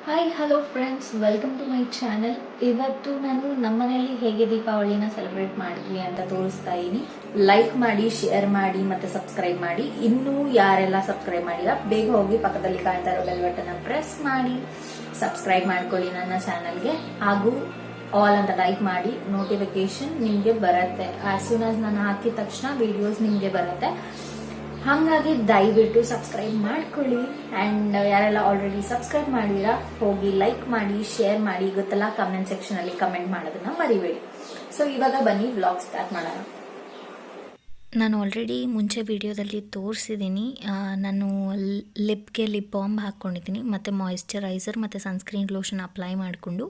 Hi hello friends, welcome to my channel. ಇವತ್ತು ನಾನು ನಮ್ಮನೇಲಿ ಹೇಗೆ ದೀಪಾವಳಿನ ಸೆಲೆಬ್ರೇಟ್ ಮಾಡಿದ್ವಿ ಅಂತ ತೋರಿಸ್ತಾ ಇದ್ದೀನಿ. ಲೈಕ್ ಮಾಡಿ, ಶೇರ್ ಮಾಡಿ ಮತ್ತೆ ಸಬ್ಸ್ಕ್ರೈಬ್ ಮಾಡಿ. ಇನ್ನೂ ಯಾರೆಲ್ಲ ಸಬ್ಸ್ಕ್ರೈಬ್ ಮಾಡಿಲ್ಲ ಬೇಗ ಹೋಗಿ ಪಕ್ಕದಲ್ಲಿ ಕಾಣ್ತಾ ಇರೋ ಬೆಲ್ ಬಟನ್ ಪ್ರೆಸ್ ಮಾಡಿ ಸಬ್ಸ್ಕ್ರೈಬ್ ಮಾಡ್ಕೊಳ್ಳಿ ನನ್ನ ಚಾನಲ್ಗೆ. ಹಾಗೂ ಆಲ್ ಅಂತ ಲೈಕ್ ಮಾಡಿ, ನೋಟಿಫಿಕೇಶನ್ ನಿಮಗೆ ಬರುತ್ತೆ. ಆಸ್ ಸೂನ್ ಆಸ್ ನಾನು ಹಾಕಿದ ತಕ್ಷಣ ವಿಡಿಯೋಸ್ ನಿಮಗೆ ಬರುತ್ತೆ. ಹಾಗಾಗಿ ದಯವಿಟ್ಟು ಸಬ್ಸ್ಕ್ರೈಬ್ ಮಾಡ್ಕೊಳ್ಳಿ. ಆ್ಯಂಡ್ ಯಾರೆಲ್ಲ ಆಲ್ರೆಡಿ ಸಬ್ಸ್ಕ್ರೈಬ್ ಮಾಡಿರಾ ಹೋಗಿ ಲೈಕ್ ಮಾಡಿ, ಶೇರ್ ಮಾಡಿ. ಗೊತ್ತಲ್ಲ, ಕಮೆಂಟ್ ಸೆಕ್ಷನ್ ಅಲ್ಲಿ ಕಮೆಂಟ್ ಮಾಡೋದನ್ನ ಮರಿಬೇಡಿ. ಸೊ ಇವಾಗ ಬನ್ನಿ ವ್ಲಾಗ್ ಸ್ಟಾರ್ಟ್ ಮಾಡೋಣ. ನಾನು ಆಲ್ರೆಡಿ ಮುಂಚೆ ವಿಡಿಯೋದಲ್ಲಿ ತೋರಿಸಿದ್ದೀನಿ. ನಾನು ಲಿಪ್ಗೆ ಲಿಪ್ ಬಾಂಬ್ ಹಾಕ್ಕೊಂಡಿದ್ದೀನಿ ಮತ್ತು ಮಾಯಿಶ್ಚರೈಸರ್ ಮತ್ತು ಸನ್ಸ್ಕ್ರೀನ್ ಲೋಷನ್ ಅಪ್ಲೈ ಮಾಡಿಕೊಂಡು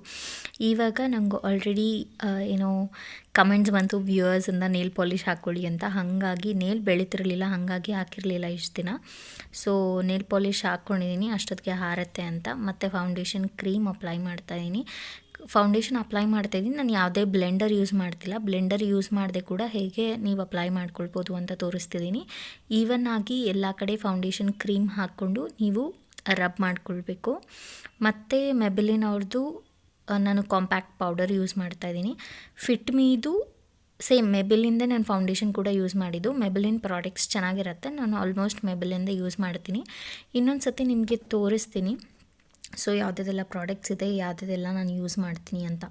ಇವಾಗ ನಂಗೆ ಆಲ್ರೆಡಿ ಕಮೆಂಟ್ಸ್ ಬಂತು ವ್ಯೂವರ್ಸಿಂದ ನೇಲ್ ಪಾಲಿಷ್ ಹಾಕ್ಕೊಳ್ಳಿ ಅಂತ. ಹಾಗಾಗಿ ನೇಲ್ ಬೆಳೀತಿರಲಿಲ್ಲ, ಹಾಗಾಗಿ ಹಾಕಿರಲಿಲ್ಲ ಇಷ್ಟು ದಿನ. ಸೊ ನೇಲ್ ಪಾಲಿಷ್ ಹಾಕ್ಕೊಂಡಿದ್ದೀನಿ, ಅಷ್ಟೊತ್ತಿಗೆ ಹಾರತ್ತೆ ಅಂತ. ಮತ್ತು ಫೌಂಡೇಶನ್ ಕ್ರೀಮ್ ಅಪ್ಲೈ ಮಾಡ್ತಾಯಿದ್ದೀನಿ. ಫೌಂಡೇಶನ್ ಅಪ್ಲೈ ಮಾಡ್ತಾಯಿದ್ದೀನಿ. ನಾನು ಯಾವುದೇ ಬ್ಲೆಂಡರ್ ಯೂಸ್ ಮಾಡ್ತಿಲ್ಲ. ಬ್ಲೆಂಡರ್ ಯೂಸ್ ಮಾಡದೆ ಕೂಡ ಹೇಗೆ ನೀವು ಅಪ್ಲೈ ಮಾಡ್ಕೊಳ್ಬೋದು ಅಂತ ತೋರಿಸ್ತಿದ್ದೀನಿ. ಈವನ್ ಆಗಿ ಎಲ್ಲ ಕಡೆ ಫೌಂಡೇಶನ್ ಕ್ರೀಮ್ ಹಾಕ್ಕೊಂಡು ನೀವು ರಬ್ ಮಾಡ್ಕೊಳ್ಬೇಕು. ಮತ್ತು ಮೆಬಿಲಿನ್ ಅವ್ರದ್ದು ನಾನು ಕಾಂಪ್ಯಾಕ್ಟ್ ಪೌಡರ್ ಯೂಸ್ ಮಾಡ್ತಾಯಿದ್ದೀನಿ. ಫಿಟ್ ಮೀದು ಸೇಮ್ ಮೆಬಿಲಿಂದೇ ನಾನು ಫೌಂಡೇಶನ್ ಕೂಡ ಯೂಸ್ ಮಾಡಿದ್ದು. ಮೆಬಿಲಿನ್ ಪ್ರಾಡಕ್ಟ್ಸ್ ಚೆನ್ನಾಗಿರುತ್ತೆ, ನಾನು ಆಲ್ಮೋಸ್ಟ್ ಮೆಬಿಲಿಂದೇ ಯೂಸ್ ಮಾಡ್ತೀನಿ. ಇನ್ನೊಂದು ಸತಿ ನಿಮಗೆ ತೋರಿಸ್ತೀನಿ ಸೊ ಯಾವುದೆಲ್ಲ ಪ್ರಾಡಕ್ಟ್ಸ್ ಇದೆ, ಯಾವುದೆಲ್ಲ ನಾನು ಯೂಸ್ ಮಾಡ್ತೀನಿ ಅಂತ.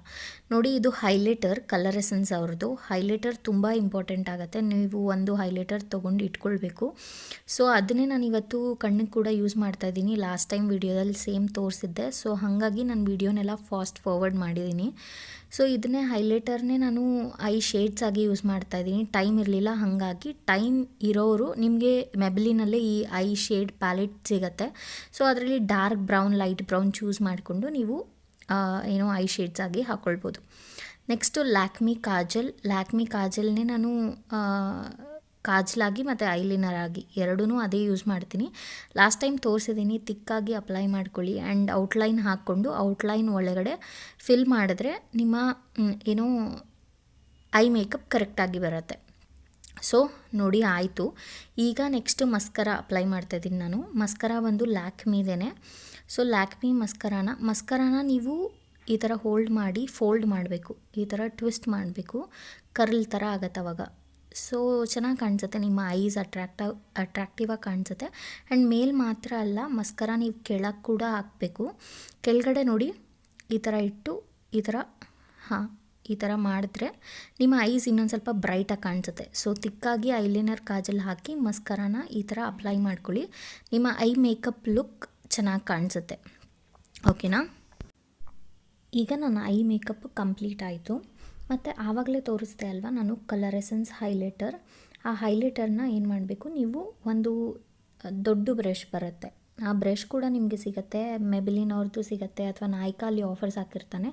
ನೋಡಿ, ಇದು ಹೈಲೈಟರ್ ಕಲರ್ ಎಸೆನ್ಸ್ ಅವ್ರದ್ದು. ಹೈಲೈಟರ್ ತುಂಬ ಇಂಪಾರ್ಟೆಂಟ್ ಆಗುತ್ತೆ. ನೀವು ಒಂದು ಹೈಲೈಟರ್ ತೊಗೊಂಡು ಇಟ್ಕೊಳ್ಬೇಕು. ಸೊ ಅದನ್ನೇ ನಾನು ಇವತ್ತು ಕಣ್ಣಿಗೆ ಕೂಡ ಯೂಸ್ ಮಾಡ್ತಾಯಿದ್ದೀನಿ. ಲಾಸ್ಟ್ ಟೈಮ್ ವಿಡಿಯೋದಲ್ಲಿ ಸೇಮ್ ತೋರಿಸಿದ್ದೆ. ಸೊ ಹಾಗಾಗಿ ನಾನು ವಿಡಿಯೋನೆಲ್ಲ ಫಾಸ್ಟ್ ಫಾರ್ವರ್ಡ್ ಮಾಡಿದ್ದೀನಿ. ಸೊ ಇದನ್ನೇ ಹೈಲೈಟರ್ನೇ ನಾನು ಐ ಶೇಡ್ಸ್ ಆಗಿ ಯೂಸ್ ಮಾಡ್ತಾಯಿದ್ದೀನಿ. ಟೈಮ್ ಇರಲಿಲ್ಲ, ಹಾಗಾಗಿ ಟೈಮ್ ಇರೋರು ನಿಮಗೆ ಮೆಬಿಲಿನಲ್ಲೇ ಈ ಐ ಶೇಡ್ ಪ್ಯಾಲೆಟ್ ಸಿಗುತ್ತೆ. ಸೊ ಅದರಲ್ಲಿ dark brown, light brown choose ಮಾಡಿಕೊಂಡು ನೀವು ಐ ಶೇಡ್ಸ್ ಆಗಿ ಹಾಕ್ಕೊಳ್ಬೋದು. ನೆಕ್ಸ್ಟು ಲ್ಯಾಕ್ಮಿ ಕಾಜಲ್ನೇ ನಾನು ಕಾಜಲಾಗಿ ಮತ್ತು ಐಲೈನರ್ ಆಗಿ ಎರಡೂ ಅದೇ ಯೂಸ್ ಮಾಡ್ತೀನಿ. ಲಾಸ್ಟ್ ಟೈಮ್ ತೋರಿಸಿದ್ದೀನಿ. ತಿಕ್ಕಾಗಿ ಅಪ್ಲೈ ಮಾಡ್ಕೊಳ್ಳಿ ಆ್ಯಂಡ್ ಔಟ್ಲೈನ್ ಹಾಕ್ಕೊಂಡು ಔಟ್ಲೈನ್ ಒಳಗಡೆ ಫಿಲ್ ಮಾಡಿದ್ರೆ ನಿಮ್ಮ ಐ ಮೇಕಪ್ ಕರೆಕ್ಟಾಗಿ ಬರುತ್ತೆ. ಸೊ ನೋಡಿ, ಆಯಿತು. ಈಗ ನೆಕ್ಸ್ಟ್ ಮಸ್ಕರ ಅಪ್ಲೈ ಮಾಡ್ತಾಯಿದ್ದೀನಿ ನಾನು. ಮಸ್ಕರ ಬಂದು ಲ್ಯಾಕ್ಮಿದೇನೆ. ಸೊ ಲ್ಯಾಕ್ಮಿ ಮಸ್ಕರಾನ ನೀವು ಈ ಥರ ಹೋಲ್ಡ್ ಮಾಡಿ ಫೋಲ್ಡ್ ಮಾಡಬೇಕು. ಈ ಥರ ಟ್ವಿಸ್ಟ್ ಮಾಡಬೇಕು, ಕರ್ಲ್ ಥರ ಆಗತ್ತೆ ಅವಾಗ. ಸೊ ಚೆನ್ನಾಗಿ ಕಾಣಿಸುತ್ತೆ, ನಿಮ್ಮ ಐಸ್ ಅಟ್ರಾಕ್ಟಿವ್ ಆಗಿ ಕಾಣಿಸುತ್ತೆ. ಆ್ಯಂಡ್ ಮೇಲ್ ಮಾತ್ರ ಅಲ್ಲ, ಮಸ್ಕರ ನೀವು ಕೆಳಗೆ ಕೂಡ ಹಾಕಬೇಕು. ಕೆಳಗಡೆ ನೋಡಿ, ಈ ಥರ ಇಟ್ಟು ಈ ಥರ ಮಾಡಿದ್ರೆ ನಿಮ್ಮ ಐಸ್ ಇನ್ನೊಂದು ಸ್ವಲ್ಪ ಬ್ರೈಟಾಗಿ ಕಾಣಿಸುತ್ತೆ. ಸೊ ತಿಕ್ಕಾಗಿ ಐಲೈನರ್ ಕಾಜಲ್ ಹಾಕಿ ಮಸ್ಕರಾನ ಈ ಥರ ಅಪ್ಲೈ ಮಾಡ್ಕೊಳ್ಳಿ. ನಿಮ್ಮ ಐ ಮೇಕಪ್ ಲುಕ್ ಚೆನ್ನಾಗಿ ಕಾಣಿಸುತ್ತೆ. ಓಕೆನಾ? ಈಗ ನನ್ನ ಐ ಮೇಕಪ್ ಕಂಪ್ಲೀಟ್ ಆಯಿತು. ಮತ್ತು ಆವಾಗಲೇ ತೋರಿಸ್ದೆ ಅಲ್ವಾ ನಾನು ಕಲರ್ ಎಸೆನ್ಸ್ ಹೈಲೈಟರ್. ಆ ಹೈಲೈಟರ್ನ ಏನು ಮಾಡಬೇಕು, ನೀವು ಒಂದು ದೊಡ್ಡ ಬ್ರಷ್ ಬರುತ್ತೆ, ಆ ಬ್ರಷ್ ಕೂಡ ನಿಮಗೆ ಸಿಗುತ್ತೆ, ಮೆಬಿಲಿನ್ ಅವ್ರದ್ದು ಸಿಗುತ್ತೆ, ಅಥವಾ ನಾಯ್ಕಾ ಅಲ್ಲಿ ಆಫರ್ಸ್ ಹಾಕಿರ್ತಾನೆ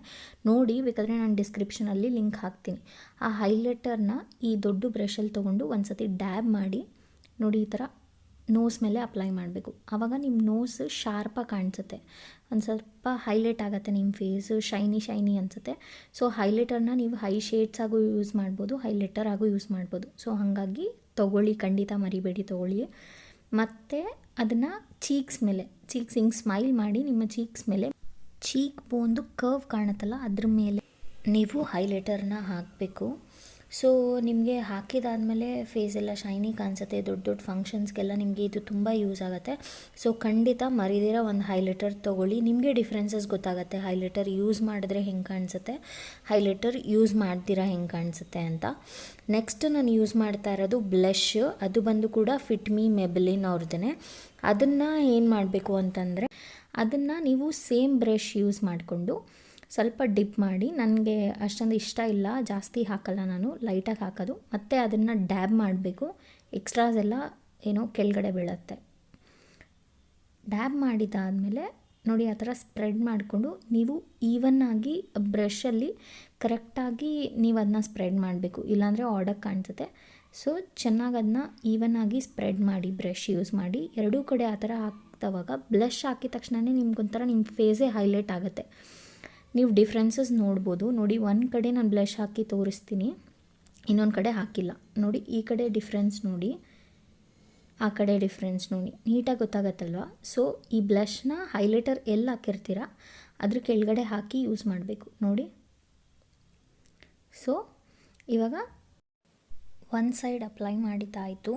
ನೋಡಿ. ಬೇಕಾದರೆ ನಾನು ಡಿಸ್ಕ್ರಿಪ್ಷನಲ್ಲಿ ಲಿಂಕ್ ಹಾಕ್ತೀನಿ. ಆ ಹೈಲೈಟರ್ನ ಈ ದೊಡ್ಡ ಬ್ರಷಲ್ಲಿ ತೊಗೊಂಡು ಒಂದು ಸತಿ ಡ್ಯಾಬ್ ಮಾಡಿ ನೋಡಿ, ಈ ಥರ ನೋಸ್ ಮೇಲೆ ಅಪ್ಲೈ ಮಾಡಬೇಕು. ಆವಾಗ ನಿಮ್ಮ ನೋಸ್ ಶಾರ್ಪಾಗಿ ಕಾಣಿಸುತ್ತೆ, ಒಂದು ಸ್ವಲ್ಪ ಹೈಲೈಟ್ ಆಗುತ್ತೆ, ನಿಮ್ಮ ಫೇಸು ಶೈನಿ ಅನಿಸುತ್ತೆ. ಸೊ ಹೈಲೈಟರ್ನ ನೀವು ಹೈ ಶೇಡ್ಸ್ ಆಗು ಯೂಸ್ ಮಾಡ್ಬೋದು, ಹೈಲೈಟರ್ ಆಗು ಯೂಸ್ ಮಾಡ್ಬೋದು. ಸೊ ಹಾಗಾಗಿ ತೊಗೊಳ್ಳಿ, ಖಂಡಿತ ಮರಿಬೇಡಿ ತೊಗೊಳ್ಳಿ. ಮತ್ತು ಅದನ್ನು ಚೀಕ್ಸ್ ಹಿಂಗೆ ಸ್ಮೈಲ್ ಮಾಡಿ ನಿಮ್ಮ ಚೀಕ್ಸ್ ಮೇಲೆ, ಚೀಕ್ ಬೋನ್ದು ಕರ್ವ್ ಕಾಣುತ್ತಲ್ಲ ಅದ್ರ ಮೇಲೆ ನೀವು ಹೈಲೈಟರ್ನ ಹಾಕಬೇಕು. ಸೊ ನಿಮಗೆ ಹಾಕಿದಾದಮೇಲೆ ಫೇಸ್ ಎಲ್ಲ ಶೈನಿ ಕಾಣಿಸುತ್ತೆ. ದೊಡ್ಡ ಫಂಕ್ಷನ್ಸ್ಗೆಲ್ಲ ನಿಮಗೆ ಇದು ತುಂಬ ಯೂಸ್ ಆಗುತ್ತೆ. ಸೊ ಖಂಡಿತ ಮರಿದಿರ ಒಂದು ಹೈಲೈಟರ್ ತೊಗೊಳ್ಳಿ. ನಿಮಗೆ ಡಿಫ್ರೆನ್ಸಸ್ ಗೊತ್ತಾಗುತ್ತೆ, ಹೈಲೈಟರ್ ಯೂಸ್ ಮಾಡಿದ್ರೆ ಹೆಂಗೆ ಕಾಣಿಸುತ್ತೆ, ಹೈಲೈಟರ್ ಯೂಸ್ ಮಾಡ್ದಿರಾ ಹೆಂಗೆ ಕಾಣಿಸುತ್ತೆ ಅಂತ. ನೆಕ್ಸ್ಟ್ ನಾನು ಯೂಸ್ ಮಾಡ್ತಾ ಇರೋದು ಬ್ಲಷ್. ಅದು ಬಂದು ಕೂಡ ಫಿಟ್ ಮೀ ಮೆಬಿಲಿನ್ ಅವ್ರದ್ದೇ. ಅದನ್ನು ಏನು ಮಾಡಬೇಕು ಅಂತಂದರೆ, ಅದನ್ನು ನೀವು ಸೇಮ್ ಬ್ರಷ್ ಯೂಸ್ ಮಾಡಿಕೊಂಡು ಸ್ವಲ್ಪ ಡಿಪ್ ಮಾಡಿ, ನನಗೆ ಅಷ್ಟೊಂದು ಇಷ್ಟ ಇಲ್ಲ, ಜಾಸ್ತಿ ಹಾಕಲ್ಲ ನಾನು, ಲೈಟಾಗಿ ಹಾಕೋದು. ಮತ್ತು ಅದನ್ನು ಡ್ಯಾಬ್ ಮಾಡಬೇಕು, ಎಕ್ಸ್ಟ್ರಾಸ್ ಎಲ್ಲ ಕೆಳಗಡೆ ಬೀಳುತ್ತೆ. ಡ್ಯಾಬ್ ಮಾಡಿದಾದಮೇಲೆ ನೋಡಿ, ಆ ಥರ ಸ್ಪ್ರೆಡ್ ಮಾಡಿಕೊಂಡು ನೀವು ಈವನ್ನಾಗಿ ಬ್ರಷಲ್ಲಿ ಕರೆಕ್ಟಾಗಿ ನೀವು ಅದನ್ನ ಸ್ಪ್ರೆಡ್ ಮಾಡಬೇಕು, ಇಲ್ಲಾಂದರೆ ಆಡಕ್ಕೆ ಕಾಣಿಸುತ್ತೆ. ಸೊ ಚೆನ್ನಾಗಿ ಅದನ್ನ ಈವನ್ನಾಗಿ ಸ್ಪ್ರೆಡ್ ಮಾಡಿ ಬ್ರಷ್ ಯೂಸ್ ಮಾಡಿ. ಎರಡೂ ಕಡೆ ಆ ಥರ ಹಾಕ್ತವಾಗ ಬ್ಲಷ್ ಹಾಕಿದ ತಕ್ಷಣವೇ ನಿಮ್ಗೊಂಥರ ನಿಮ್ಮ ಫೇಸೇ ಹೈಲೈಟ್ ಆಗುತ್ತೆ. ನೀವು ಡಿಫ್ರೆನ್ಸಸ್ ನೋಡ್ಬೋದು. ನೋಡಿ, ಒಂದು ಕಡೆ ನಾನು ಬ್ಲಷ್ ಹಾಕಿ ತೋರಿಸ್ತೀನಿ, ಇನ್ನೊಂದು ಕಡೆ ಹಾಕಿಲ್ಲ. ನೋಡಿ, ಈ ಕಡೆ ಡಿಫ್ರೆನ್ಸ್ ನೋಡಿ, ಆ ಕಡೆ ಡಿಫ್ರೆನ್ಸ್ ನೋಡಿ, ನೀಟಾಗಿ ಗೊತ್ತಾಗತ್ತಲ್ವ. ಸೊ ಈ ಬ್ಲಷ್ನ ಹೈಲೈಟರ್ ಎಲ್ಲಿ ಹಾಕಿರ್ತೀರ ಅದ್ರ ಕೆಳಗಡೆ ಹಾಕಿ ಯೂಸ್ ಮಾಡಬೇಕು ನೋಡಿ. ಸೊ ಇವಾಗ ಒಂದು ಸೈಡ್ ಅಪ್ಲೈ ಮಾಡಿದ್ದಾಯಿತು.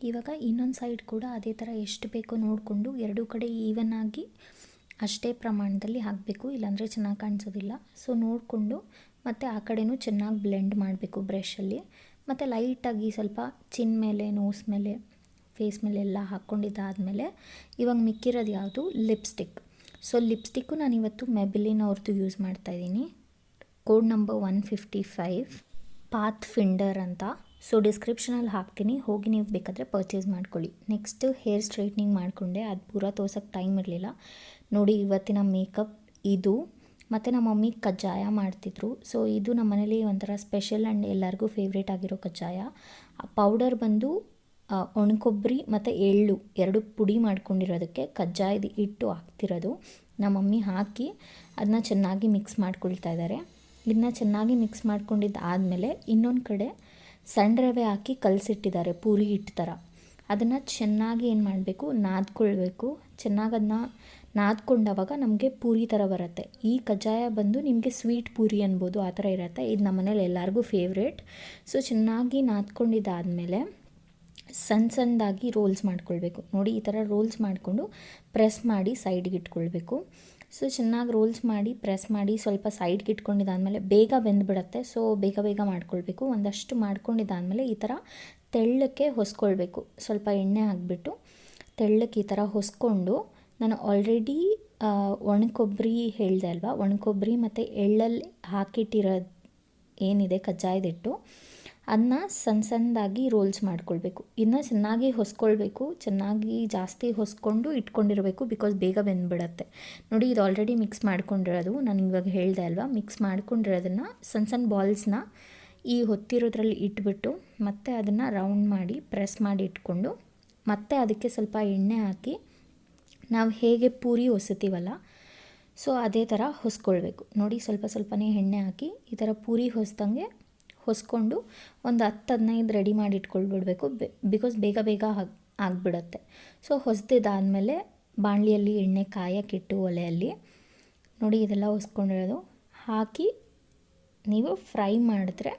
ಇವಾಗ ಇನ್ನೊಂದು ಸೈಡ್ ಕೂಡ ಅದೇ ಥರ ಎಷ್ಟು ಬೇಕೋ ನೋಡಿಕೊಂಡು ಎರಡೂ ಕಡೆ ಈವನ್ ಆಗಿ ಅಷ್ಟೇ ಪ್ರಮಾಣದಲ್ಲಿ ಹಾಕಬೇಕು, ಇಲ್ಲಾಂದರೆ ಚೆನ್ನಾಗಿ ಕಾಣಿಸೋದಿಲ್ಲ. ಸೊ ನೋಡಿಕೊಂಡು ಮತ್ತು ಆ ಕಡೆನೂ ಚೆನ್ನಾಗಿ ಬ್ಲೆಂಡ್ ಮಾಡಬೇಕು ಬ್ರಷಲ್ಲಿ. ಮತ್ತು ಲೈಟಾಗಿ ಸ್ವಲ್ಪ ಚಿನ್ ಮೇಲೆ, ನೋಸ್ ಮೇಲೆ, ಫೇಸ್ ಮೇಲೆ ಎಲ್ಲ ಹಾಕ್ಕೊಂಡಿದ್ದಾದಮೇಲೆ ಇವಾಗ ಮಿಕ್ಕಿರೋದು ಯಾವುದು, ಲಿಪ್ಸ್ಟಿಕ್. ಸೊ ಲಿಪ್ಸ್ಟಿಕ್ಕು ನಾನಿವತ್ತು ಮೆಬಿಲಿನ್ ಅವ್ರದ್ದು ಯೂಸ್ ಮಾಡ್ತಾಯಿದ್ದೀನಿ. ಕೋಡ್ ನಂಬರ್ 155 ಪಾತ್ ಫಿಂಡರ್ ಅಂತ. ಸೊ ಡಿಸ್ಕ್ರಿಪ್ಷನಲ್ಲಿ ಹಾಕ್ತೀನಿ, ಹೋಗಿ ನೀವು ಬೇಕಾದರೆ ಪರ್ಚೇಸ್ ಮಾಡ್ಕೊಳ್ಳಿ. ನೆಕ್ಸ್ಟು ಹೇರ್ ಸ್ಟ್ರೈಟ್ನಿಂಗ್ ಮಾಡಿಕೊಂಡೆ, ಅದು ಪೂರ ತೋರ್ಸೋಕ್ಕೆ ಟೈಮ್ ಇರಲಿಲ್ಲ ನೋಡಿ. ಇವತ್ತಿನ ಮೇಕಪ್ ಇದು. ಮತ್ತು ನಮ್ಮ ಮಮ್ಮಿ ಕಜ್ಜಾಯ ಮಾಡ್ತಿದ್ರು. ಸೊ ಇದು ನಮ್ಮ ಮನೇಲಿ ಒಂಥರ ಸ್ಪೆಷಲ್ ಆ್ಯಂಡ್ ಎಲ್ಲರಿಗೂ ಫೇವ್ರೇಟ್ ಆಗಿರೋ ಕಜ್ಜಾಯ. ಆ ಪೌಡರ್ ಬಂದು ಒಣಕೊಬ್ಬರಿ ಮತ್ತು ಎಳ್ಳು ಎರಡು ಪುಡಿ ಮಾಡ್ಕೊಂಡಿರೋದಕ್ಕೆ ಕಜ್ಜಾಯದ ಹಿಟ್ಟು ಹಾಕ್ತಿರೋದು. ನಮ್ಮ ಮಮ್ಮಿ ಹಾಕಿ ಅದನ್ನ ಚೆನ್ನಾಗಿ ಮಿಕ್ಸ್ ಮಾಡ್ಕೊಳ್ತಾ ಇದ್ದಾರೆ. ಇದನ್ನ ಚೆನ್ನಾಗಿ ಮಿಕ್ಸ್ ಮಾಡ್ಕೊಂಡಿದ್ದಾದಮೇಲೆ ಇನ್ನೊಂದು ಕಡೆ ಸಣ್ಣ ರವೆ ಹಾಕಿ ಕಲಸಿಟ್ಟಿದ್ದಾರೆ ಪೂರಿ ಹಿಟ್ಟು ಥರ. ಅದನ್ನು ಚೆನ್ನಾಗಿ ಏನು ಮಾಡಬೇಕು, ನಾದ್ಕೊಳ್ಬೇಕು. ಚೆನ್ನಾಗಿ ಅದನ್ನ ನಾದ್ಕೊಂಡಾಗ ನಮಗೆ ಪೂರಿ ಥರ ಬರುತ್ತೆ. ಈ ಕಜ್ಜಾಯ ಬಂದು ನಿಮಗೆ ಸ್ವೀಟ್ ಪೂರಿ ಅನ್ಬೋದು, ಆ ಥರ ಇರುತ್ತೆ. ಇದು ನಮ್ಮ ಮನೇಲಿ ಎಲ್ಲರಿಗೂ ಫೇವ್ರೇಟ್. ಸೊ ಚೆನ್ನಾಗಿ ನಾದ್ಕೊಂಡಿದ್ದಾದಮೇಲೆ ಸಣ್ಣದಾಗಿ ರೋಲ್ಸ್ ಮಾಡ್ಕೊಳ್ಬೇಕು ನೋಡಿ. ಈ ಥರ ರೋಲ್ಸ್ ಮಾಡಿಕೊಂಡು ಪ್ರೆಸ್ ಮಾಡಿ ಸೈಡ್ಗೆ ಇಟ್ಕೊಳ್ಬೇಕು. ಸೊ ಚೆನ್ನಾಗಿ ರೋಲ್ಸ್ ಮಾಡಿ ಪ್ರೆಸ್ ಮಾಡಿ ಸ್ವಲ್ಪ ಸೈಡ್ಗೆ ಇಟ್ಕೊಂಡಿದ್ದಾದಮೇಲೆ ಬೇಗ ಬೆಂದುಬಿಡತ್ತೆ. ಸೊ ಬೇಗ ಬೇಗ ಮಾಡ್ಕೊಳ್ಬೇಕು. ಒಂದಷ್ಟು ಮಾಡ್ಕೊಂಡಿದ್ದಾದಮೇಲೆ ಈ ಥರ ತೆಳ್ಳಕ್ಕೆ ಹೊಸ್ಕೊಳ್ಬೇಕು. ಸ್ವಲ್ಪ ಎಣ್ಣೆ ಹಾಕಿಬಿಟ್ಟು ತೆಳ್ಳಕ್ಕೆ ಈ ಥರ ಹೊಸ್ಕೊಂಡು, ನಾನು ಆಲ್ರೆಡಿ ಒಣಕೊಬ್ಬರಿ ಹೇಳಿದೆ ಅಲ್ವಾ, ಒಣಕೊಬ್ಬರಿ ಮತ್ತು ಎಳ್ಳಲ್ಲಿ ಹಾಕಿಟ್ಟಿರೋದು ಏನಿದೆ ಕಜ್ಜಾಯದಿಟ್ಟು, ಅದನ್ನ ಸಣ್ಣದಾಗಿ ರೋಲ್ಸ್ ಮಾಡ್ಕೊಳ್ಬೇಕು. ಇದನ್ನ ಚೆನ್ನಾಗಿ ಹೊಸ್ಕೊಳ್ಬೇಕು, ಚೆನ್ನಾಗಿ ಜಾಸ್ತಿ ಹೊಸ್ಕೊಂಡು ಇಟ್ಕೊಂಡಿರಬೇಕು, ಬಿಕಾಸ್ ಬೇಗ ಬೆಂದುಬಿಡತ್ತೆ ನೋಡಿ. ಇದು ಆಲ್ರೆಡಿ ಮಿಕ್ಸ್ ಮಾಡ್ಕೊಂಡಿರೋದು, ನಾನು ಇವಾಗ ಹೇಳಿದೆ ಅಲ್ವಾ, ಮಿಕ್ಸ್ ಮಾಡ್ಕೊಂಡಿರೋದನ್ನು ಸಣ್ಣ ಬಾಲ್ಸ್ನ ಈ ಹೊತ್ತಿರೋದ್ರಲ್ಲಿ ಇಟ್ಬಿಟ್ಟು ಮತ್ತೆ ಅದನ್ನು ರೌಂಡ್ ಮಾಡಿ ಪ್ರೆಸ್ ಮಾಡಿ ಇಟ್ಕೊಂಡು ಮತ್ತೆ ಅದಕ್ಕೆ ಸ್ವಲ್ಪ ಎಣ್ಣೆ ಹಾಕಿ ನಾವು ಹೇಗೆ ಪೂರಿ ಹೊಸಿತೀವಲ್ಲ, ಸೊ ಅದೇ ಥರ ಹೊಸ್ಕೊಳ್ಬೇಕು ನೋಡಿ. ಸ್ವಲ್ಪನೇ ಎಣ್ಣೆ ಹಾಕಿ ಈ ಥರ ಪೂರಿ ಹೊಸ್ಕೊಂಡು ಒಂದು 10-15 ರೆಡಿ ಮಾಡಿ ಇಟ್ಕೊಳ್ಬಿಡ್ಬೇಕು, ಬಿಕಾಸ್ ಬೇಗ ಬೇಗ ಆಗಿಬಿಡುತ್ತೆ. ಸೊ ಹೊಸ್ದಿದ್ದಾದಮೇಲೆ ಬಾಣಲಿಯಲ್ಲಿ ಎಣ್ಣೆ ಕಾಯಕ್ಕಿಟ್ಟು ಒಲೆಯಲ್ಲಿ ನೋಡಿ ಇದೆಲ್ಲ ಹೊಸ್ಕೊಂಡಿರೋದು ಹಾಕಿ ನೀವು ಫ್ರೈ ಮಾಡಿದ್ರೆ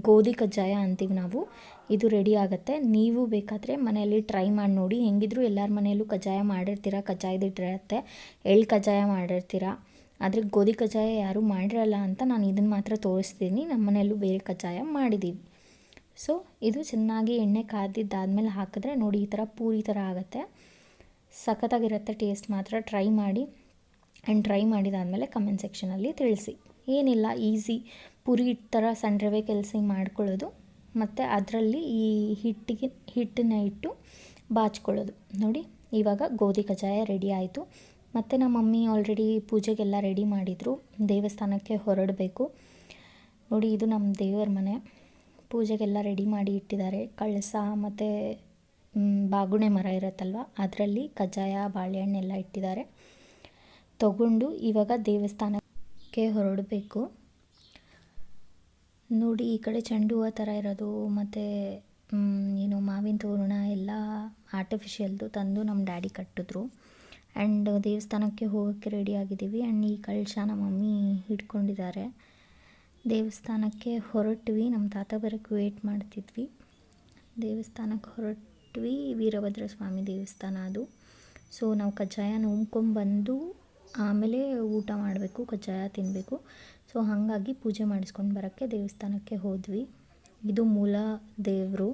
ಗೋಧಿ ಕಜ್ಜಾಯ ಅಂತೀವಿ ನಾವು, ಇದು ರೆಡಿ ಆಗುತ್ತೆ. ನೀವು ಬೇಕಾದರೆ ಮನೆಯಲ್ಲಿ ಟ್ರೈ ಮಾಡಿ ನೋಡಿ. ಹೆಂಗಿದ್ರು ಎಲ್ಲರ ಮನೆಯಲ್ಲೂ ಕಜ್ಜಾಯ ಮಾಡಿರ್ತೀರ, ಕಜ್ಜಾಯದ ಹಿಟ್ಟಿರುತ್ತೆ, ಎಳ್ಳು ಕಜ್ಜಾಯ ಮಾಡಿರ್ತೀರ. ಆದರೆ ಗೋಧಿ ಕಜ್ಜಾಯ ಯಾರೂ ಮಾಡಿರಲ್ಲ ಅಂತ ನಾನು ಇದನ್ನು ಮಾತ್ರ ತೋರಿಸ್ತೀನಿ. ನಮ್ಮ ಮನೆಯಲ್ಲೂ ಬೇರೆ ಕಜ್ಜಾಯ ಮಾಡಿದ್ದೀವಿ. ಸೊ ಇದು ಚೆನ್ನಾಗಿ ಎಣ್ಣೆ ಕಾದಿದ್ದಾದಮೇಲೆ ಹಾಕಿದ್ರೆ ನೋಡಿ ಈ ಥರ ಪೂರಿ ಥರ ಆಗುತ್ತೆ. ಸಖತ್ತಾಗಿರುತ್ತೆ ಟೇಸ್ಟ್ ಮಾತ್ರ. ಟ್ರೈ ಮಾಡಿ. ಆ್ಯಂಡ್ ಟ್ರೈ ಮಾಡಿದಾದಮೇಲೆ ಕಮೆಂಟ್ ಸೆಕ್ಷನಲ್ಲಿ ತಿಳಿಸಿ. ಏನಿಲ್ಲ, ಈಸಿ ಪೂರಿ ಹಿಟ್ಟು ಥರ ಸಣ್ಣ ರವೆ ಕೆಲಸ ಮಾಡ್ಕೊಳ್ಳೋದು ಮತ್ತು ಅದರಲ್ಲಿ ಈ ಹಿಟ್ಟನ್ನ ಇಟ್ಟು ಬಾಚ್ಕೊಳ್ಳೋದು ನೋಡಿ. ಇವಾಗ ಗೋಧಿ ಕಜ್ಜಾಯ ರೆಡಿ ಆಯಿತು. ಮತ್ತು ನಮ್ಮ ಮಮ್ಮಿ ಆಲ್ರೆಡಿ ಪೂಜೆಗೆಲ್ಲ ರೆಡಿ ಮಾಡಿದರು, ದೇವಸ್ಥಾನಕ್ಕೆ ಹೊರಡಬೇಕು ನೋಡಿ. ಇದು ನಮ್ಮ ದೇವರ ಮನೆ, ಪೂಜೆಗೆಲ್ಲ ರೆಡಿ ಮಾಡಿ ಇಟ್ಟಿದ್ದಾರೆ. ಕಳಸ ಮತ್ತು ಬಾಗುಣೆ ಮರ ಇರುತ್ತಲ್ವ, ಅದರಲ್ಲಿ ಕಜ್ಜಾಯ ಬಾಳೆಹಣ್ಣೆಲ್ಲ ಇಟ್ಟಿದ್ದಾರೆ. ತಗೊಂಡು ಇವಾಗ ದೇವಸ್ಥಾನಕ್ಕೆ ಹೊರಡಬೇಕು ನೋಡಿ. ಈ ಕಡೆ ಚೆಂಡು ಹೂವು ಥರ ಇರೋದು ಮತ್ತು ಏನು ಮಾವಿನ ತೋರಣ ಎಲ್ಲ ಆರ್ಟಿಫಿಷಿಯಲ್ದು ತಂದು ನಮ್ಮ ಡ್ಯಾಡಿ ಕಟ್ಟಿದ್ರು. ಆ್ಯಂಡ್ ದೇವಸ್ಥಾನಕ್ಕೆ ಹೋಗೋಕ್ಕೆ ರೆಡಿ ಆಗಿದ್ದೀವಿ. ಆ್ಯಂಡ್ ಈ ಕಳಶ ನಮ್ಮ ಮಮ್ಮಿ ಹಿಡ್ಕೊಂಡಿದ್ದಾರೆ. ದೇವಸ್ಥಾನಕ್ಕೆ ಹೊರಟ್ವಿ, ನಮ್ಮ ತಾತ ಬರೋಕ್ಕೆ ವೇಟ್ ಮಾಡ್ತಿದ್ವಿ. ದೇವಸ್ಥಾನಕ್ಕೆ ಹೊರಟ್ವಿ, ವೀರಭದ್ರ ಸ್ವಾಮಿ ದೇವಸ್ಥಾನ ಅದು. ಸೊ ನಾವು ಕಜ್ಜಾಯನ ಉಣ್ಕೊಂಬಂದು ಆಮೇಲೆ ಊಟ ಮಾಡಬೇಕು, ಕಜ್ಜಾಯ ತಿನ್ನಬೇಕು. ಸೊ ಹಾಗಾಗಿ ಪೂಜೆ ಮಾಡಿಸ್ಕೊಂಡು ಬರೋಕ್ಕೆ ದೇವಸ್ಥಾನಕ್ಕೆ ಹೋದ್ವಿ. ಇದು ಮೂಲ ದೇವರು.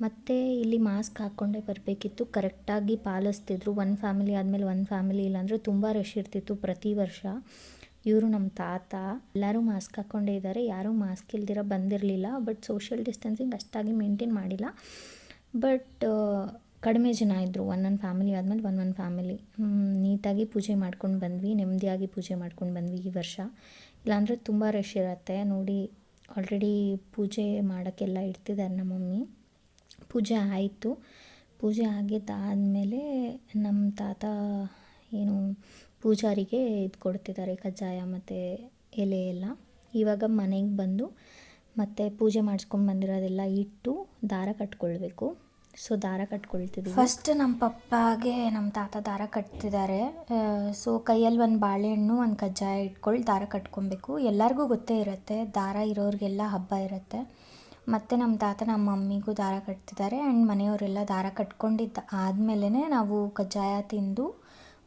ಮತ್ತು ಇಲ್ಲಿ ಮಾಸ್ಕ್ ಹಾಕ್ಕೊಂಡೇ ಬರಬೇಕಿತ್ತು, ಕರೆಕ್ಟಾಗಿ ಪಾಲಿಸ್ತಿದ್ರು. ಒಂದು ಫ್ಯಾಮಿಲಿ ಆದಮೇಲೆ ಒಂದು ಫ್ಯಾಮಿಲಿ, ಇಲ್ಲಾಂದರೆ ತುಂಬ ರಶ್ ಇರ್ತಿತ್ತು ಪ್ರತಿ ವರ್ಷ. ಇವರು ನಮ್ಮ ತಾತ ಎಲ್ಲರೂ ಮಾಸ್ಕ್ ಹಾಕ್ಕೊಂಡೇ ಇದ್ದಾರೆ, ಯಾರೂ ಮಾಸ್ಕ್ ಇಲ್ದಿರ ಬಂದಿರಲಿಲ್ಲ. ಬಟ್ ಸೋಷಿಯಲ್ ಡಿಸ್ಟೆನ್ಸಿಂಗ್ ಅಷ್ಟಾಗಿ ಮೇಂಟೈನ್ ಮಾಡಿಲ್ಲ. ಬಟ್ ಕಡಿಮೆ ಜನ ಇದ್ದರು, ಒಂದೊಂದು ಫ್ಯಾಮಿಲಿ ಆದಮೇಲೆ ಒಂದೊಂದು ಫ್ಯಾಮಿಲಿ. ನೀಟಾಗಿ ಪೂಜೆ ಮಾಡ್ಕೊಂಡು ಬಂದ್ವಿ, ನೆಮ್ಮದಿಯಾಗಿ ಪೂಜೆ ಮಾಡ್ಕೊಂಡು ಬಂದ್ವಿ ಈ ವರ್ಷ. ಇಲ್ಲಾಂದರೆ ತುಂಬ ರಶ್ ಇರುತ್ತೆ ನೋಡಿ. ಆಲ್ರೆಡಿ ಪೂಜೆ ಮಾಡೋಕ್ಕೆಲ್ಲ ಇಡ್ತಿದ್ದಾರೆ ನಮ್ಮ ಮಮ್ಮಿ. ಪೂಜೆ ಆಯಿತು. ಪೂಜೆ ಆಗಿದ್ದಾದಮೇಲೆ ನಮ್ಮ ತಾತ ಏನು ಪೂಜಾರಿಗೆ ಇದು ಕೊಡ್ತಿದ್ದಾರೆ, ಕಜ್ಜಾಯ ಮತ್ತು ಎಲೆ ಎಲ್ಲ. ಇವಾಗ ಮನೆಗೆ ಬಂದು ಮತ್ತು ಪೂಜೆ ಮಾಡಿಸ್ಕೊಂಡು ಬಂದಿರೋದೆಲ್ಲ ಇಟ್ಟು ದಾರ ಕಟ್ಕೊಳ್ಬೇಕು. ಸೊ ದಾರ ಕಟ್ಕೊಳ್ತಿದ್ದೀವಿ. ಫಸ್ಟ್ ನಮ್ಮ ಪಪ್ಪಾಗೆ ನಮ್ಮ ತಾತ ದಾರ ಕಟ್ತಿದ್ದಾರೆ. ಸೊ ಕೈಯಲ್ಲಿ ಒಂದು ಬಾಳೆಹಣ್ಣು ಒಂದು ಕಜ್ಜಾಯ ಇಟ್ಕೊಂಡು ದಾರ ಕಟ್ಕೊಬೇಕು. ಎಲ್ಲರಿಗೂ ಗೊತ್ತೇ ಇರುತ್ತೆ, ದಾರ ಇರೋರಿಗೆಲ್ಲ ಹಬ್ಬ ಇರುತ್ತೆ. ಮತ್ತು ನಮ್ಮ ತಾತ ನಮ್ಮ ಮಮ್ಮಿಗೂ ದಾರ ಕಟ್ತಿದ್ದಾರೆ. ಆ್ಯಂಡ್ ಮನೆಯವರೆಲ್ಲ ದಾರ ಕಟ್ಕೊಂಡಿದ್ದ ಆದಮೇಲೆ ನಾವು ಕಜ್ಜಾಯ ತಿಂದು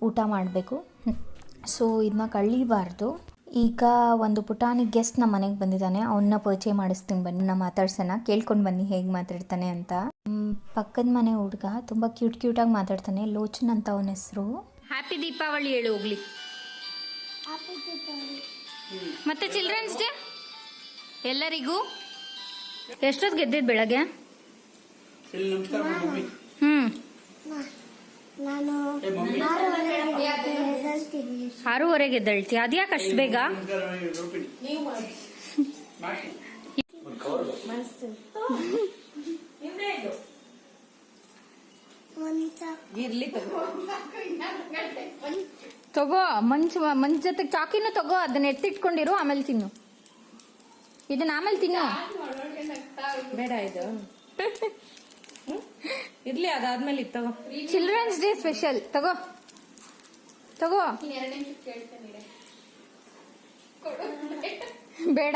ಊಟ ಮಾಡಬೇಕು. ಸೊ ಇದನ್ನ ಕಳೀಬಾರ್ದು. ಈಗ ಒಂದು ಪುಟಾಣಿ ಗೆಸ್ಟ್ ನಮ್ಮ ಮನೆಗೆ ಬಂದಿದ್ದಾನೆ, ಅವನ್ನ ಪರಿಚಯ ಮಾಡಿಸ್ತೀನಿ ಬನ್ನಿ. ನಾ ಮಾತಾಡ್ಸೋಣ, ಕೇಳ್ಕೊಂಡು ಬನ್ನಿ ಹೇಗೆ ಮಾತಾಡ್ತಾನೆ ಅಂತ. ಪಕ್ಕದ ಮನೆ ಹುಡುಗ ತುಂಬ ಕ್ಯೂಟಾಗಿ ಮಾತಾಡ್ತಾನೆ, ಲೋಚನ್ ಅಂತ ಅವನ ಹೆಸರು. ಹ್ಯಾಪಿ ದೀಪಾವಳಿ ಹೇಳು ಹೋಗ್ಲಿ. ಮತ್ತೆ ಚಿಲ್ಡ್ರನ್ಸ್ ಡೇ ಎಲ್ಲರಿಗೂ. ಎಷ್ಟೊತ್ತು ಗೆದ್ದಿದ್ದು ಬೆಳಗ್ಗೆ? ನಾನು 6:30 ಎದ್ದೇಳ್ತೀಯ? ಅದ್ಯಾಕೆ ಅಷ್ಟು ಬೇಗ? ತಗೋ ಮಂಚ್ ಜೊತೆಗೆ ಚಾಕಿನೂ ತಗೋ, ಅದನ್ನ ಎತ್ತಿಟ್ಕೊಂಡಿರು, ಆಮೇಲೆ ತಿನ್ನು. ಇದನ್ನ ಆಮೇಲೆ ತಿನ್ನು. ಬೇಡ ಇದು ಇರ್ಲಿ, ಅದಾದ್ಮೇಲೆ ತಗೋ. ಚಿಲ್ಡ್ರನ್ಸ್ ಡೇ ಸ್ಪೆಷಲ್ ತಗೋ ತಗೋ. ಬೇಡ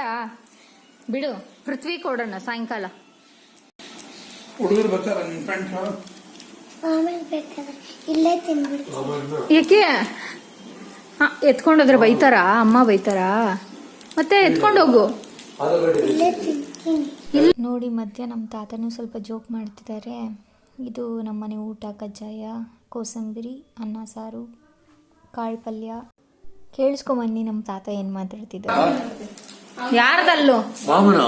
ಬಿಡು, ಪೃಥ್ವಿ ಕೊಡೋಣ ಸಾಯಂಕಾಲ. ಹುಡುಗರು ಬರ್ತಾರ ನಿನ್ ಫ್ರೆಂಡ್ಸ್? ಆಮೇಲೆ ಬೇಕಾದ್ರೆ ಇಲ್ಲೇ ತಿನ್ಬಿಡ್ತೀನಿ. ಯಾಕೆ ಎತ್ಕೊಂಡೋದ್ರೆ ಬೈತಾರ? ಅಮ್ಮ ಬೈತಾರ? ಮತ್ತೆ ಎತ್ಕೊಂಡೋಗು. ಇಲ್ಲೇ ತಿಂತೀನಿ. ಇಲ್ಲಿ ನೋಡಿ, ಮಧ್ಯ ನಮ್ಮ ತಾತನೂ ಸ್ವಲ್ಪ ಜೋಕ್ ಮಾಡ್ತಿದ್ದಾರೆ. ಇದು ನಮ್ಮನೆ ಊಟ: ಕಜ್ಜಾಯ, ಕೋಸಂಬರಿ, ಅನ್ನ ಸಾರು, ಕಾಳು ಪಲ್ಯ. ಕೇಳಿಸ್ಕೊಂಬನ್ನಿ ನಮ್ಮ ತಾತ ಏನ್ ಮಾತಾಡ್ತಿದ್ದಾರೆ. ಯಾರ್ದಲ್ಲೂ ಮಾಮನ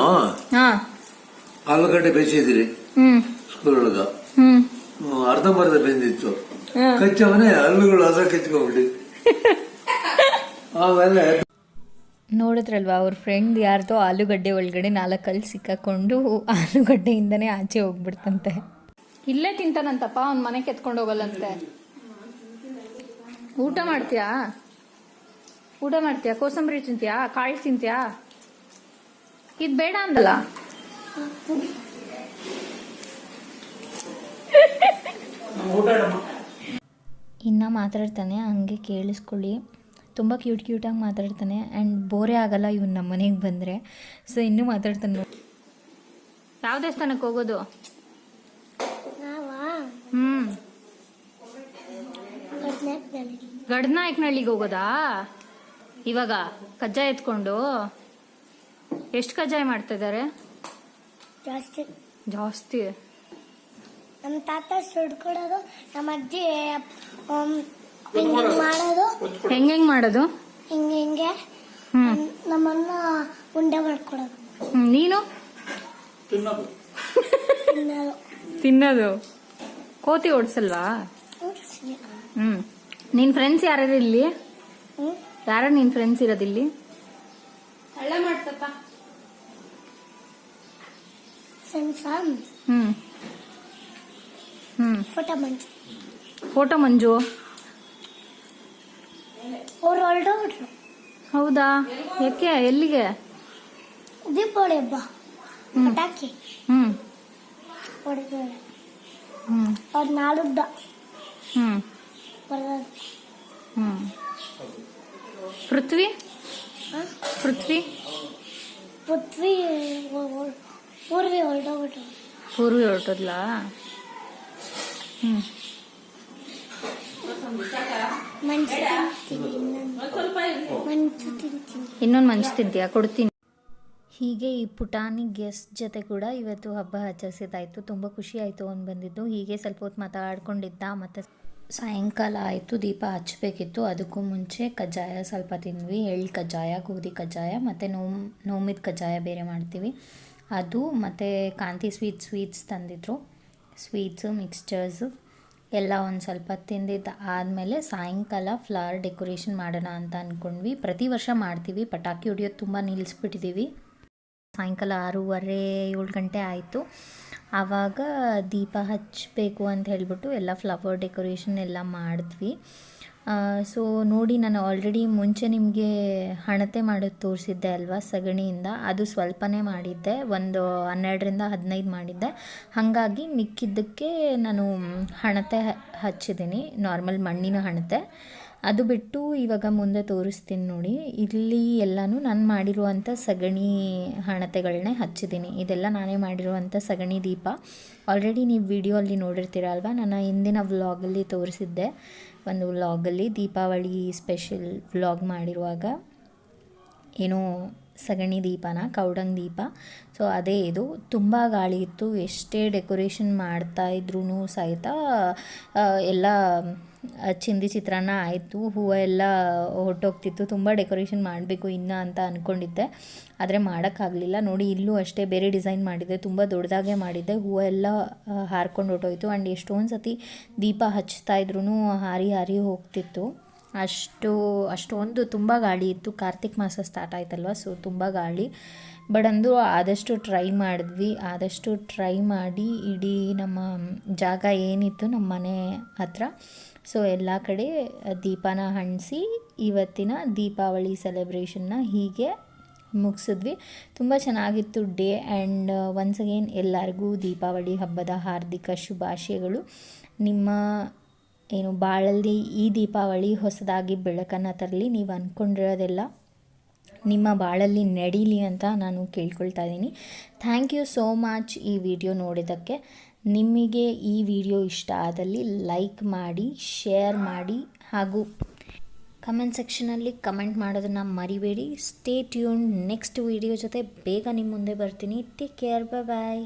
ಹಾ ಆಲೂಗಡ್ಡೆ ಬೇಯಿಸಿದಿರಿ ಸ್ಕೂಲ್ ಒಳಗ, ಅರ್ಧಂಬರ್ಧ ಬೆಂದಿತ್ತು. ಕಚ್ಚವನೇ ಹಲ್ಲುಗಳು ಅದ್ರ ಕಚ್ಕೊಂಡ್ಬಿಟ್ಟು ಆಮೇಲೆ ನೋಡಿದ್ರಲ್ವಾ, ಅವ್ರ ಫ್ರೆಂಡ್ ಯಾರ್ದೋ ಆಲೂಗಡ್ಡೆ ಒಳಗಡೆ 4 ಕಲ್ಲು ಸಿಕ್ಕಾಕೊಂಡು ಆಲೂಗಡ್ಡೆಯಿಂದನೇ ಆಚೆ ಹೋಗ್ಬಿಡ್ತಂತೆ. ಇಲ್ಲೇ ತಿಂತಾನಂತಪ್ಪ, ಅವ್ನ ಮನೆಗೆ ಎತ್ಕೊಂಡು ಹೋಗಲ್ಲಂತೆ. ಊಟ ಮಾಡ್ತೀಯಾ? ಕೋಸಂಬರಿ ತಿಂತೀಯಾ? ಕಾಳು ತಿಂತೀಯಾ? ಇದು ಬೇಡ ಅಂದಲ್ಲ. ಇನ್ನ ಮಾತಾಡ್ತಾನೆ, ಹಂಗೆ ಕೇಳಿಸ್ಕೊಳ್ಳಿ. ತುಂಬ ಕ್ಯೂಟಾಗಿ ಮಾತಾಡ್ತಾನೆ. ಆ್ಯಂಡ್ ಬೋರೇ ಆಗಲ್ಲ ಇವ್ನು ನಮ್ಮ ಮನೆಗೆ ಬಂದರೆ. ಸೊ ಇನ್ನೂ ಮಾತಾಡ್ತಾನೆ ನೋಡಿ. ಯಾವ ದೇವಸ್ಥಾನಕ್ಕೆ ಹೋಗೋದು? ಗಡ್ನಾಯಕನಹಳ್ಳಿಗೆ ಹೋಗೋದಾ ಇವಾಗ? ಕಜ್ಜಾಯ ಎತ್ಕೊಂಡು ಎಷ್ಟು ಕಜ್ಜಾಯ ಮಾಡ್ತಾ ಇದ್ದಾರೆ? ಜಾಸ್ತಿ. ನಮ್ಮ ತಾತ ಸುಡ್ಕೊಡೋದು, ನಮ್ಮ ಅಜ್ಜಿ ಮಾಡೋದು. ಹೆಂಗ್ ಮಾಡೋದು? ಹಿಂಗೆ ನಮ್ಮನ್ನ ಉಂಡೆ ಮಾಡ್ಕೊಡೋದು. ನೀನು ತಿನ್ನೋದು. ತಿನ್ನೋದು. ಕೋತಿ ಓಡಿಸಲ್ವಾ? ನಿನ್ ಫ್ರೆಂಡ್ಸ್ ಯಾರ್ಯಾರು ಇಲ್ಲಿ? ಯಾರ ನಿನ್ ಫ್ರೆಂಡ್ಸ್ ಇರೋದಿಲ್ಲಿ? ಹಳ್ಳ ಮಾಡ್ತಪ್ಪ ಫೋಟೋ ಮಂಜು ಅವ್ರು ಹೊರಟೋಗ್ಬಿಟ್ರು. ಹೌದಾ? ಯಾಕೆ? ಎಲ್ಲಿಗೆ? ದೀಪಾವಳಿ ಹಬ್ಬ ಪಟಾಕಿ ಹೊಡೆದೋಳೆ. ಅವ್ರು ನಾಡುದ್ದ ಬರೋದು. ಪೃಥ್ವಿ ಪೂರ್ವಿ ಹೊರಟೋಗ್ಬಿಟ್ರು. ಪೂರ್ವಿ ಹೊರಟೋದ್ಲಾ? ಇನ್ನೊಂದು ಮಂಚು ತಿಂತೀಯಾ? ಕೊಡ್ತೀನಿ. ಹೀಗೆ ಈ ಪುಟಾಣಿ ಗೆಸ್ಟ್ ಜೊತೆ ಕೂಡ ಇವತ್ತು ಹಬ್ಬ ಆಚರಿಸಿದಾಯಿತು. ತುಂಬ ಖುಷಿ ಆಯಿತು ಅವ್ನು ಬಂದಿದ್ದು. ಹೀಗೆ ಸ್ವಲ್ಪ ಹೊತ್ತು ಮಾತಾಡ್ಕೊಂಡಿದ್ದ. ಮತ್ತು ಸಾಯಂಕಾಲ ಆಯಿತು, ದೀಪ ಹಚ್ಚಬೇಕಿತ್ತು. ಅದಕ್ಕೂ ಮುಂಚೆ ಕಜ್ಜಾಯ ಸ್ವಲ್ಪ ತಿಂದ್ವಿ. ಎಳ್ಳು ಕಜ್ಜಾಯ, ಗೋಧಿ ಕಜ್ಜಾಯ ಮತ್ತು ನೋಮಿದ ಕಜ್ಜಾಯ ಬೇರೆ ಮಾಡ್ತೀವಿ ಅದು. ಮತ್ತು ಕಾಂತಿ ಸ್ವೀಟ್ಸ್ ತಂದಿದ್ರು. ಸ್ವೀಟ್ಸು, ಮಿಕ್ಸ್ಚರ್ಸು ಎಲ್ಲ ಒಂದು ಸ್ವಲ್ಪ ತಿಂದಿದ್ದು ಆದಮೇಲೆ ಸಾಯಂಕಾಲ ಫ್ಲವರ್ ಡೆಕೋರೇಷನ್ ಮಾಡೋಣ ಅಂತ ಅಂದ್ಕೊಂಡ್ವಿ. ಪ್ರತಿ ವರ್ಷ ಮಾಡ್ತೀವಿ. ಪಟಾಕಿ ಹೊಡಿಯೋದು ತುಂಬ ನಿಲ್ಲಿಸ್ಬಿಟ್ಟಿದ್ದೀವಿ. ಸಾಯಂಕಾಲ 6:30-7 ಗಂಟೆ ಆಯಿತು. ಆವಾಗ ದೀಪ ಹಚ್ಚಬೇಕು ಅಂತ ಹೇಳಿಬಿಟ್ಟು ಎಲ್ಲ ಫ್ಲವರ್ ಡೆಕೋರೇಷನ್ ಎಲ್ಲ ಮಾಡಿದ್ವಿ. ಸೊ ನೋಡಿ, ನಾನು ಆಲ್ರೆಡಿ ಮುಂಚೆ ನಿಮಗೆ ಹಣತೆ ಮಾಡೋದು ತೋರಿಸಿದ್ದೆ ಅಲ್ವಾ ಸಗಣಿಯಿಂದ, ಅದು ಸ್ವಲ್ಪನೇ ಮಾಡಿದ್ದೆ, ಒಂದು 12ರಿಂದ 15 ಮಾಡಿದ್ದೆ. ಹಾಗಾಗಿ ಮಿಕ್ಕಿದ್ದಕ್ಕೆ ನಾನು ಹಣತೆ ಹಚ್ಚಿದ್ದೀನಿ, ನಾರ್ಮಲ್ ಮಣ್ಣಿನ ಹಣತೆ. ಅದು ಬಿಟ್ಟು ಇವಾಗ ಮುಂದೆ ತೋರಿಸ್ತೀನಿ ನೋಡಿ. ಇಲ್ಲಿ ಎಲ್ಲನೂ ನಾನು ಮಾಡಿರುವಂಥ ಸಗಣಿ ಹಣತೆಗಳನ್ನೇ ಹಚ್ಚಿದ್ದೀನಿ. ಇದೆಲ್ಲ ನಾನೇ ಮಾಡಿರುವಂಥ ಸಗಣಿ ದೀಪ. ಆಲ್ರೆಡಿ ನೀವು ವಿಡಿಯೋ ಅಲ್ಲಿ ನೋಡಿರ್ತೀರ ಅಲ್ವಾ, ನಾನು ಹಿಂದಿನ ವ್ಲಾಗಲ್ಲಿ ತೋರಿಸಿದ್ದೆ. ಒಂದು ವ್ಲಾಗಲ್ಲಿ ದೀಪಾವಳಿ ಸ್ಪೆಷಲ್ ವ್ಲಾಗ್ ಮಾಡಿರುವಾಗ ಏನೋ ಸಗಣಿ ದೀಪನ, ಕೌಡಂಗ್ ದೀಪ. ಸೊ ಅದೇ ಇದು. ತುಂಬ ಗಾಳಿ ಇತ್ತು, ಎಷ್ಟೇ ಡೆಕೋರೇಷನ್ ಮಾಡ್ತಾಯಿದ್ರೂ ಸಹಿತ ಎಲ್ಲ ಚಿಂದಿ ಚಿತ್ರಾನ್ನ ಆಯಿತು, ಹೂವು ಎಲ್ಲ ಹೊಟ್ಟೋಗ್ತಿತ್ತು. ತುಂಬ ಡೆಕೋರೇಷನ್ ಮಾಡಬೇಕು ಇನ್ನು ಅಂತ ಅಂದ್ಕೊಂಡಿದ್ದೆ, ಆದರೆ ಮಾಡೋಕ್ಕಾಗಲಿಲ್ಲ. ನೋಡಿ, ಇಲ್ಲೂ ಅಷ್ಟೇ ಬೇರೆ ಡಿಸೈನ್ ಮಾಡಿದ್ದೆ, ತುಂಬ ದೊಡ್ಡದಾಗೆ ಮಾಡಿದ್ದೆ. ಹೂವು ಎಲ್ಲ ಹಾರ್ಕೊಂಡು ಹೊಟ್ಟೋಯ್ತು. ಆ್ಯಂಡ್ ಎಷ್ಟೊಂದು ಸತಿ ದೀಪ ಹಚ್ತಾ ಇದ್ರೂ ಹಾರಿ ಹಾರಿ ಹೋಗ್ತಿತ್ತು. ಅಷ್ಟೊಂದು ತುಂಬ ಗಾಳಿ ಇತ್ತು. ಕಾರ್ತಿಕ್ ಮಾಸ ಸ್ಟಾರ್ಟ್ ಆಯ್ತಲ್ವ, ಸೊ ತುಂಬ ಗಾಳಿ. ಬಟ್ ಅಂದರೂ ಆದಷ್ಟು ಟ್ರೈ ಮಾಡಿದ್ವಿ. ಆದಷ್ಟು ಟ್ರೈ ಮಾಡಿ ಇಡೀ ನಮ್ಮ ಜಾಗ ಏನಿತ್ತು ನಮ್ಮ ಮನೆ ಹತ್ರ, ಸೊ ಎಲ್ಲ ಕಡೆ ದೀಪನ ಹಣಿಸಿ ಇವತ್ತಿನ ದೀಪಾವಳಿ ಸೆಲೆಬ್ರೇಷನ್ನ ಹೀಗೆ ಮುಗಿಸಿದ್ವಿ. ತುಂಬ ಚೆನ್ನಾಗಿತ್ತು ಡೇ. ಆ್ಯಂಡ್ ಒನ್ಸ್ ಅಗೇನ್ ಎಲ್ಲರಿಗೂ ದೀಪಾವಳಿ ಹಬ್ಬದ ಹಾರ್ದಿಕ ಶುಭಾಶಯಗಳು. ನಿಮ್ಮ ಏನು ಬಾಳಲ್ಲಿ ಈ ದೀಪಾವಳಿ ಹೊಸದಾಗಿ ಬೆಳಕನ್ನು ತರಲಿ, ನೀವು ಅಂದ್ಕೊಂಡಿರೋದೆಲ್ಲ ನಿಮ್ಮ ಬಾಳಲ್ಲಿ ನಡೀಲಿ ಅಂತ ನಾನು ಕೇಳ್ಕೊಳ್ತಾ ಇದ್ದೀನಿ. ಥ್ಯಾಂಕ್ ಯು ಸೋ ಮಚ್ ಈ ವಿಡಿಯೋ ನೋಡಿದ್ದಕ್ಕೆ. ನಿಮಗೆ ಈ ವಿಡಿಯೋ ಇಷ್ಟ ಆದಲ್ಲಿ ಲೈಕ್ ಮಾಡಿ, ಶೇರ್ ಮಾಡಿ, ಹಾಗೂ ಕಮೆಂಟ್ ಸೆಕ್ಷನಲ್ಲಿ ಕಮೆಂಟ್ ಮಾಡೋದನ್ನು ಮರಿಬೇಡಿ. Stay tune. ನೆಕ್ಸ್ಟ್ ವಿಡಿಯೋ ಜೊತೆ ಬೇಗ ನಿಮ್ಮ ಮುಂದೆ ಬರ್ತೀನಿ. ಟೇಕ್ ಕೇರ್, ಬಾಯ್.